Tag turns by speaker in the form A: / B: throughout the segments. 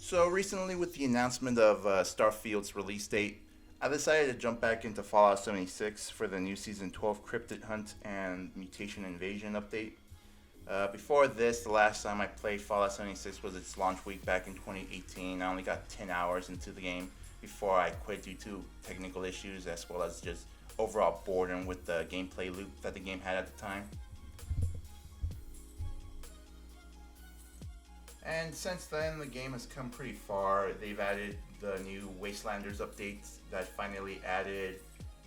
A: So recently, with the announcement of Starfield's release date, I decided to jump back into Fallout 76 for the new Season 12 Cryptid Hunt and Mutation Invasion update. Before this, the last time I played Fallout 76 was its launch week back in 2018. I only got 10 hours into the game before I quit due to technical issues as well as just overall boredom with the gameplay loop that the game had at the time. And since then, the game has come pretty far. They've added the new Wastelanders updates that finally added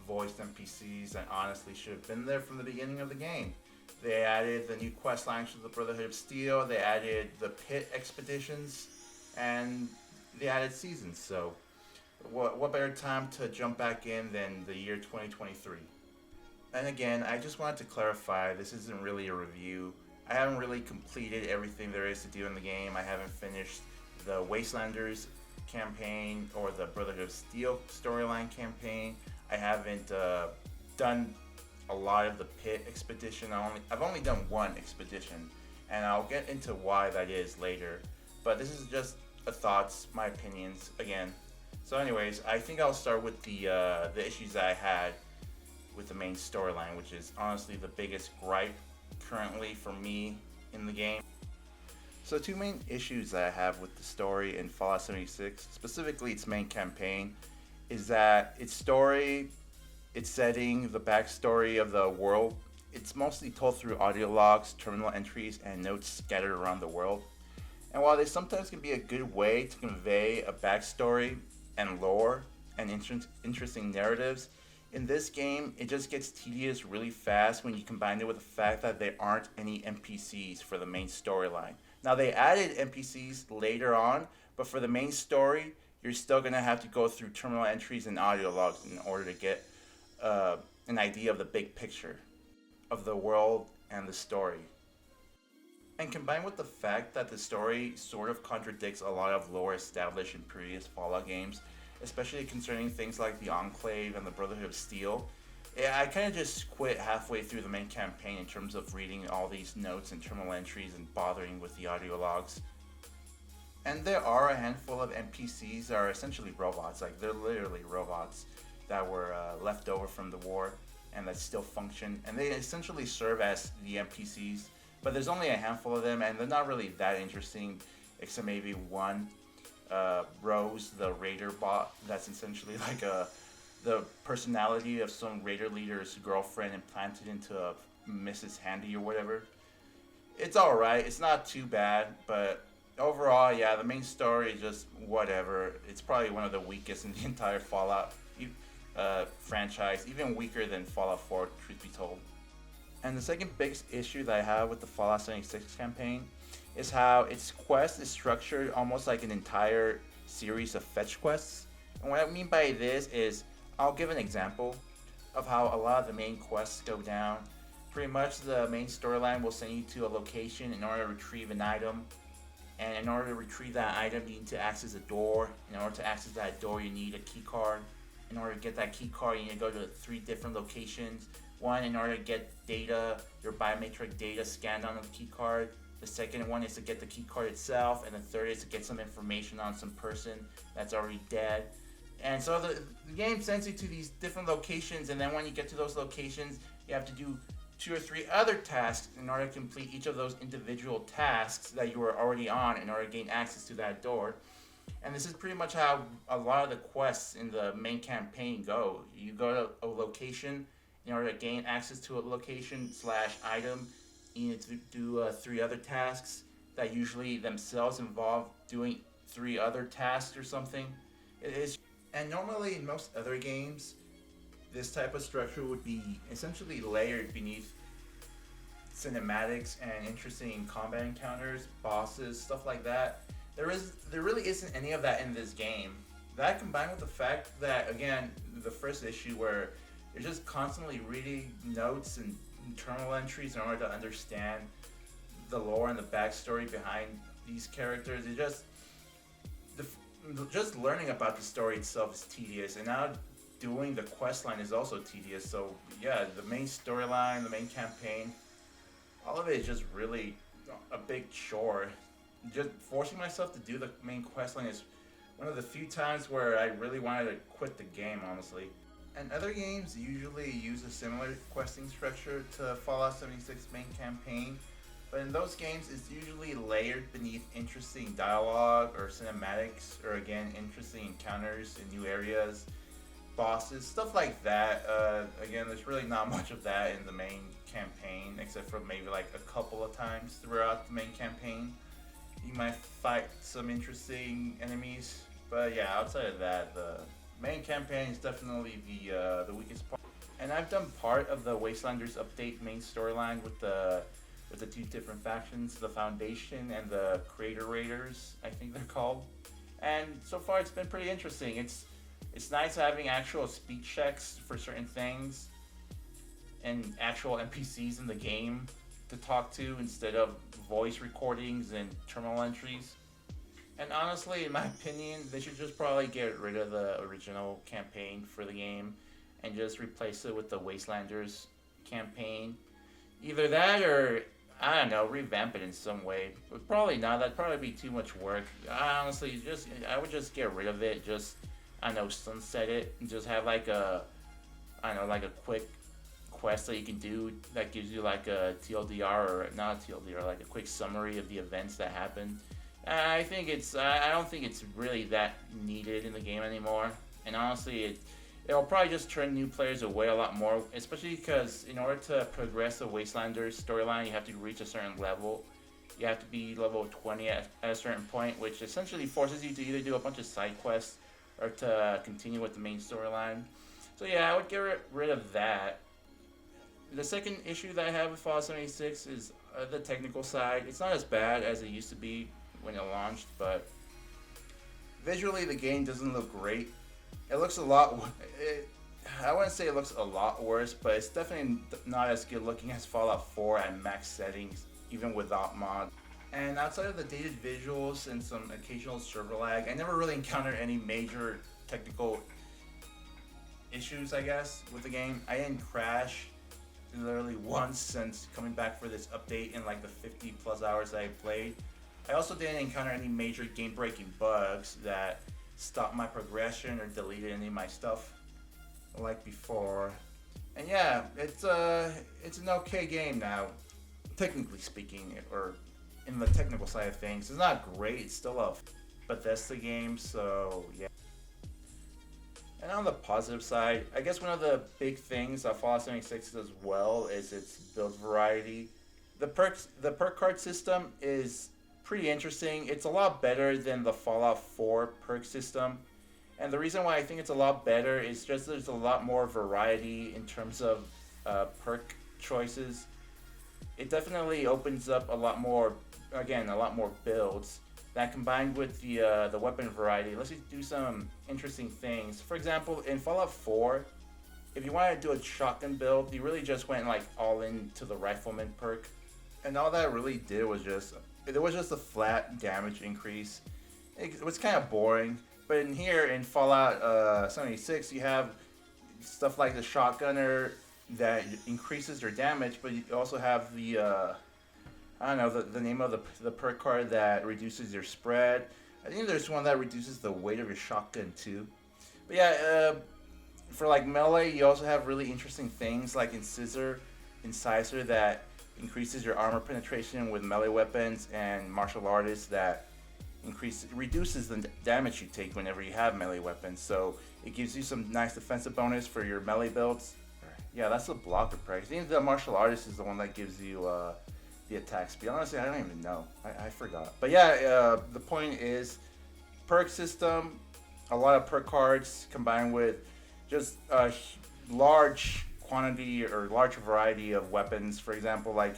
A: voiced NPCs that honestly should have been there from the beginning of the game. They added the new quest lines for the Brotherhood of Steel, they added the pit expeditions, and they added seasons. So, what better time to jump back in than the year 2023? And again, I just wanted to clarify this isn't really a review. I haven't really completed everything there is to do in the game. I haven't finished the Wastelanders campaign or the Brotherhood of Steel storyline campaign. I haven't done a lot of the pit expedition. I've only done one expedition, and I'll get into why that is later. But this is just a thoughts, my opinions again. So, anyways, I think I'll start with the issues that I had with the main storyline, which is honestly the biggest gripe currently for me in the game. So, two main issues that I have with the story in Fallout 76, specifically its main campaign, is that its story, its setting, the backstory of the world, it's mostly told through audio logs, terminal entries, and notes scattered around the world. And while they sometimes can be a good way to convey a backstory and lore and interesting narratives, in this game, it just gets tedious really fast when you combine it with the fact that there aren't any NPCs for the main storyline. Now, they added NPCs later on, but for the main story, you're still going to have to go through terminal entries and audio logs in order to get an idea of the big picture of the world and the story. And combined with the fact that the story sort of contradicts a lot of lore established in previous Fallout games, especially concerning things like the Enclave and the Brotherhood of Steel, I kind of just quit halfway through the main campaign in terms of reading all these notes and terminal entries and bothering with the audio logs. And there are a handful of NPCs that are essentially robots, like they're literally robots that were left over from the war and that still function, and they essentially serve as the NPCs. But there's only a handful of them, and they're not really that interesting, except maybe one, Rose, the Raider bot. That's essentially like the personality of some Raider leader's girlfriend implanted into Mrs. Handy or whatever. It's alright, it's not too bad, but overall, yeah, the main story is just whatever. It's probably one of the weakest in the entire Fallout franchise, even weaker than Fallout 4, truth be told. And the second big issue that I have with the Fallout 76 campaign is how its quest is structured almost like an entire series of fetch quests. And what I mean by this is, I'll give an example of how a lot of the main quests go down. Pretty much the main storyline will send you to a location in order to retrieve an item. And in order to retrieve that item, you need to access a door. In order to access that door, you need a key card. In order to get that key card, you need to go to 3 different locations. One, in order to get data, your biometric data scanned on the key card. The second one is to get the key card itself, and the third is to get some information on some person that's already dead. And so the game sends you to these different locations, and then when you get to those locations, you have to do 2 or 3 other tasks in order to complete each of those individual tasks that you were already on in order to gain access to that door. And this is pretty much how a lot of the quests in the main campaign go. You go to a location. In order to gain access to a location slash item, you need to do 3 other tasks that usually themselves involve doing 3 other tasks or something. It is, and normally in most other games, this type of structure would be essentially layered beneath cinematics and interesting combat encounters, bosses, stuff like that. There really isn't any of that in this game. That combined with the fact that, again, the first issue where you're just constantly reading notes and internal entries in order to understand the lore and the backstory behind these characters. Just learning about the story itself is tedious, and now doing the quest line is also tedious. So yeah, the main storyline, the main campaign, all of it is just really a big chore. just forcing myself to do the main quest line is one of the few times where I really wanted to quit the game, honestly. And other games usually use a similar questing structure to Fallout 76 main campaign, but in those games it's usually layered beneath interesting dialogue or cinematics, or again, interesting encounters in new areas, bosses, stuff like that. Again, there's really not much of that in the main campaign, except for maybe like a couple of times throughout the main campaign. You might fight some interesting enemies, but yeah, outside of that, the main campaign is definitely the weakest part. And I've done part of the Wastelanders update main storyline with the two different factions, the Foundation and the Creator Raiders, I think they're called. And so far, it's been pretty interesting. It's nice having actual speech checks for certain things and actual NPCs in the game to talk to instead of voice recordings and terminal entries. And honestly, in my opinion, they should just probably get rid of the original campaign for the game and just replace it with the Wastelanders campaign. Either that or, I don't know, revamp it in some way. But probably not. That'd probably be too much work. I would just get rid of it. Just, I don't know, sunset it and just have like I don't know, like a quick quest that you can do that gives you like a TLDR, or not a TLDR, like a quick summary of the events that happened. I don't think it's really that needed in the game anymore. And honestly, it'll probably just turn new players away a lot more, especially because in order to progress the Wastelanders storyline, you have to reach a certain level. You have to be level 20 at a certain point, which essentially forces you to either do a bunch of side quests or to continue with the main storyline. So yeah, I would get rid of that. The second issue that I have with Fallout 76 is the technical side. It's not as bad as it used to be when it launched, but visually the game doesn't look great. It looks a lot. I wouldn't say it looks a lot worse, but it's definitely not as good looking as Fallout 4 at max settings, even without mods. And outside of the dated visuals and some occasional server lag, I never really encountered any major technical issues, I guess, with the game. I didn't crash literally once since coming back for this update in like the 50 plus hours that I played. I also didn't encounter any major game breaking bugs that stopped my progression or deleted any of my stuff like before. And yeah, it's an okay game now, technically speaking, or in the technical side of things. It's not great, it's still a Bethesda game, so yeah. And on the positive side, I guess one of the big things that Fallout 76 does well is its build variety. The perk card system is pretty interesting. It's a lot better than the Fallout 4 perk system. And the reason why I think it's a lot better is just there's a lot more variety in terms of perk choices. It definitely opens up a lot more builds. That combined with the weapon variety lets you do some interesting things. For example, in Fallout 4, if you wanted to do a shotgun build, you really just went like all into the rifleman perk. And all that really did was just a flat damage increase. It was kind of boring. But in here, in Fallout 76, you have stuff like the shotgunner that increases your damage, but you also have the I don't know the name of the perk card that reduces your spread. I think there's one that reduces the weight of your shotgun too. But yeah, for like melee, you also have really interesting things like Incisor that increases your armor penetration with melee weapons, and Martial Artist that reduces the damage you take whenever you have melee weapons. So it gives you some nice defensive bonus for your melee builds. Yeah, that's the blocker perk. I think the Martial Artist is the one that gives you the attack speed. Honestly, I don't even know. I forgot. But yeah, the point is, perk system, a lot of perk cards combined with just a large quantity or large variety of weapons. For example, like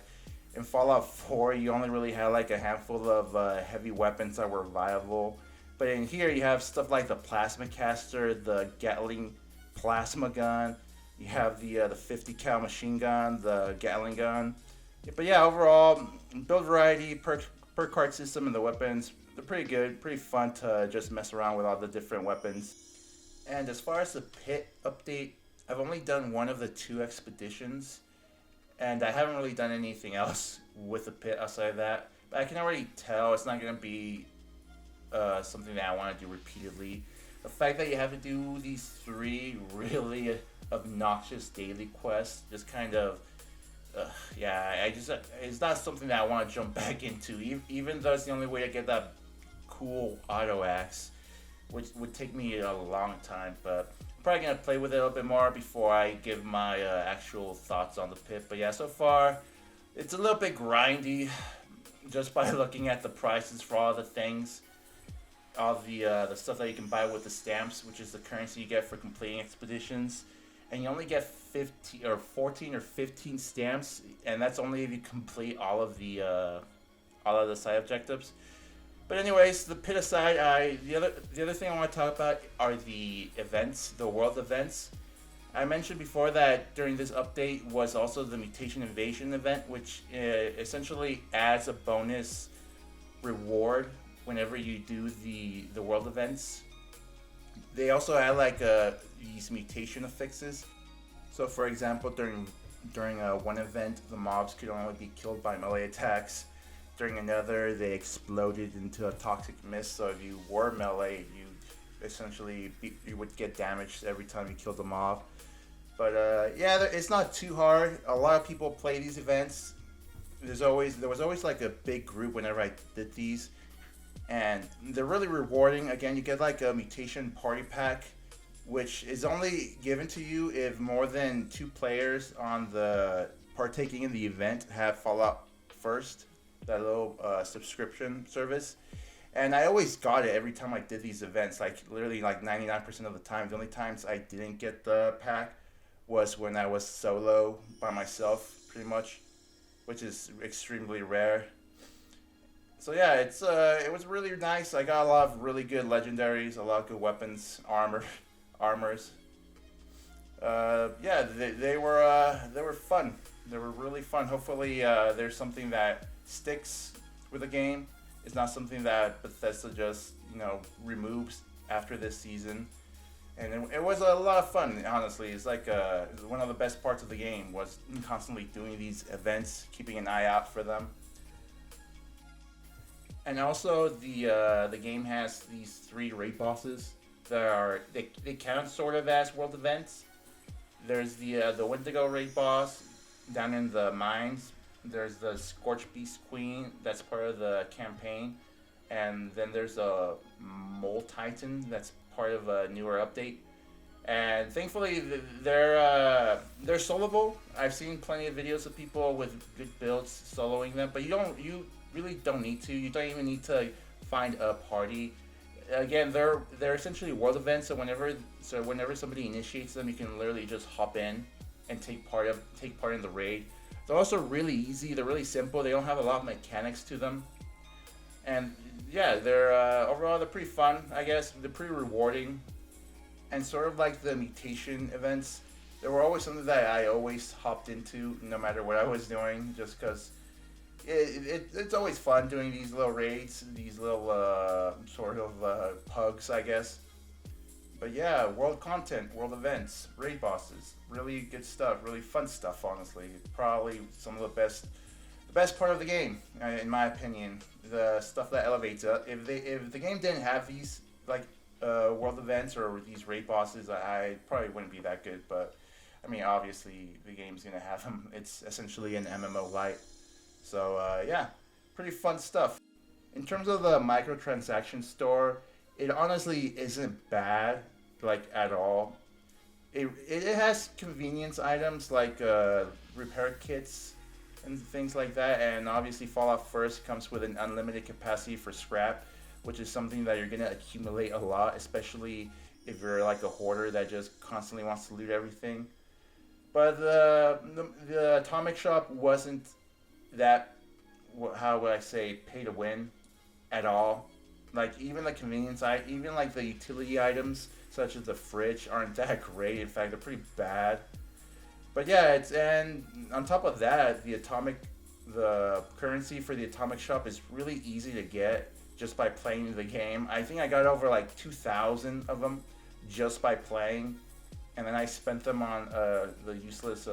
A: in Fallout 4, you only really had like a handful of heavy weapons that were viable. But in here, you have stuff like the Plasma Caster, the Gatling Plasma Gun. You have the 50 cal machine gun, the Gatling gun. But yeah, overall, build variety, perk card system, and the weapons, they're pretty good, pretty fun to just mess around with all the different weapons. And as far as the pit update, I've only done one of the 2 expeditions, and I haven't really done anything else with the pit outside of that. I can already tell it's not gonna be something that I want to do repeatedly. The fact that you have to do these three really obnoxious daily quests just kind of, yeah, I just it's not something that I want to jump back into. Even though it's the only way to get that cool auto axe, which would take me a long time. But I'm probably gonna play with it a little bit more before I give my actual thoughts on the pit. But yeah, so far it's a little bit grindy, just by looking at the prices for all the things, all the stuff that you can buy with the stamps, which is the currency you get for completing expeditions, and you only get 15 or 14 or 15 stamps, and that's only if you complete all of the side objectives. But anyways, the pit aside, the other thing I want to talk about are the events, the world events. I mentioned before that during this update was also the Mutation Invasion event, which essentially adds a bonus reward whenever you do the world events. They also add like these mutation affixes. So for example, during one event, the mobs could only be killed by melee attacks. During another, they exploded into a toxic mist. So if you were melee, you would get damaged every time you killed a mob. But yeah, it's not too hard. A lot of people play these events. There was always like a big group whenever I did these, and they're really rewarding. Again, you get like a mutation party pack, which is only given to you if more than 2 players on the partaking in the event have Fallout First, that little subscription service. And I always got it every time I did these events, like literally like 99% of the time. The only times I didn't get the pack was when I was solo by myself, pretty much, which is extremely rare. So yeah, it was really nice. I got a lot of really good legendaries, a lot of good weapons, armors. Yeah, they were fun. They were really fun. Hopefully, there's something that sticks with the game. It's not something that Bethesda just removes after this season. And it was a lot of fun, honestly. It's like one of the best parts of the game was constantly doing these events, keeping an eye out for them. And also, the game has these 3 raid bosses that they count sort of as world events. There's the Wendigo raid boss down in the mines. There's the Scorch Beast Queen that's part of the campaign, and then there's a Mole Titan that's part of a newer update. And thankfully, they're soloable. I've seen plenty of videos of people with good builds soloing them, but you really don't need to. You don't even need to find a party. Again, they're essentially world events. So whenever somebody initiates them, you can literally just hop in and take part in the raid. They're also really easy. They're really simple. They don't have a lot of mechanics to them. And yeah, overall they're pretty fun. I guess they're pretty rewarding. And sort of like the mutation events, they were always something that I always hopped into, no matter what I was doing, just because it's always fun doing these little raids, these little sort of pugs, I guess. But yeah, world content, world events, raid bosses, really good stuff, really fun stuff. Honestly, probably some of the best part of the game, in my opinion. The stuff that elevates it. If the game didn't have these like world events or these raid bosses, I probably wouldn't be that good. But I mean, obviously, the game's gonna have them. It's essentially an MMO light. So yeah, pretty fun stuff. In terms of the microtransaction store, it honestly isn't bad, like at all. It has convenience items like repair kits and things like that, and obviously Fallout First comes with an unlimited capacity for scrap, which is something that you're gonna accumulate a lot, especially if you're like a hoarder that just constantly wants to loot everything. But the Atomic Shop wasn't that, how would I say, pay to win at all. Like even the convenience even like the utility items such as the fridge aren't that great. In fact, they're pretty bad. But yeah, and on top of that, the currency for the Atomic Shop is really easy to get just by playing the game. I think I got over like 2,000 of them just by playing, and then I spent them on the useless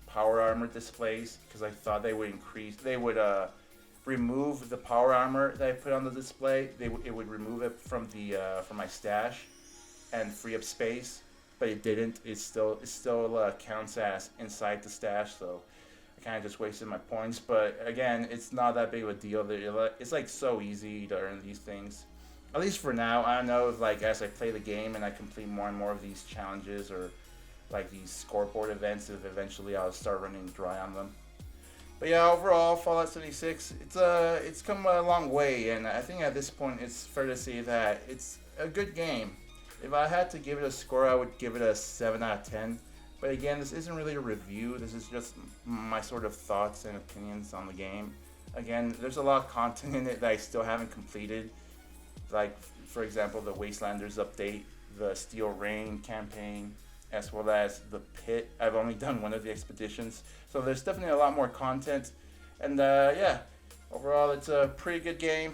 A: power armor displays because I thought they would remove the power armor that I put on the display, it would remove it from my stash and free up space. But it didn't. It still counts as inside the stash, so I kind of just wasted my points. But again, it's not that big of a deal. It's like so easy to earn these things. At least for now. I don't know if like as I play the game and I complete more and more of these challenges or like these scoreboard events, if eventually I'll start running dry on them. But yeah, overall, Fallout 76, it's come a long way, and I think at this point it's fair to say that it's a good game. If I had to give it a score, I would give it a 7 out of 10. But again, this isn't really a review. This is just my sort of thoughts and opinions on the game. Again, there's a lot of content in it that I still haven't completed. Like, for example, the Wastelanders update, the Steel Rain campaign, as well as the Pit. I've only done one of the expeditions. So there's definitely a lot more content. And yeah, overall, it's a pretty good game.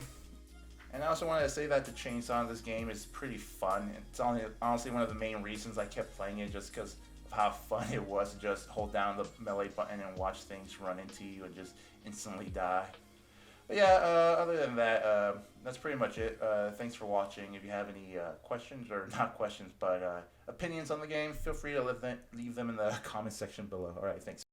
A: And I also wanted to say that the chainsaw in this game is pretty fun. It's only honestly one of the main reasons I kept playing it, just because of how fun it was to just hold down the melee button and watch things run into you and just instantly die. But yeah, other than that, that's pretty much it. Thanks for watching. If you have any questions, or not questions, but opinions on the game, feel free to leave them in the comment section below. Alright, thanks.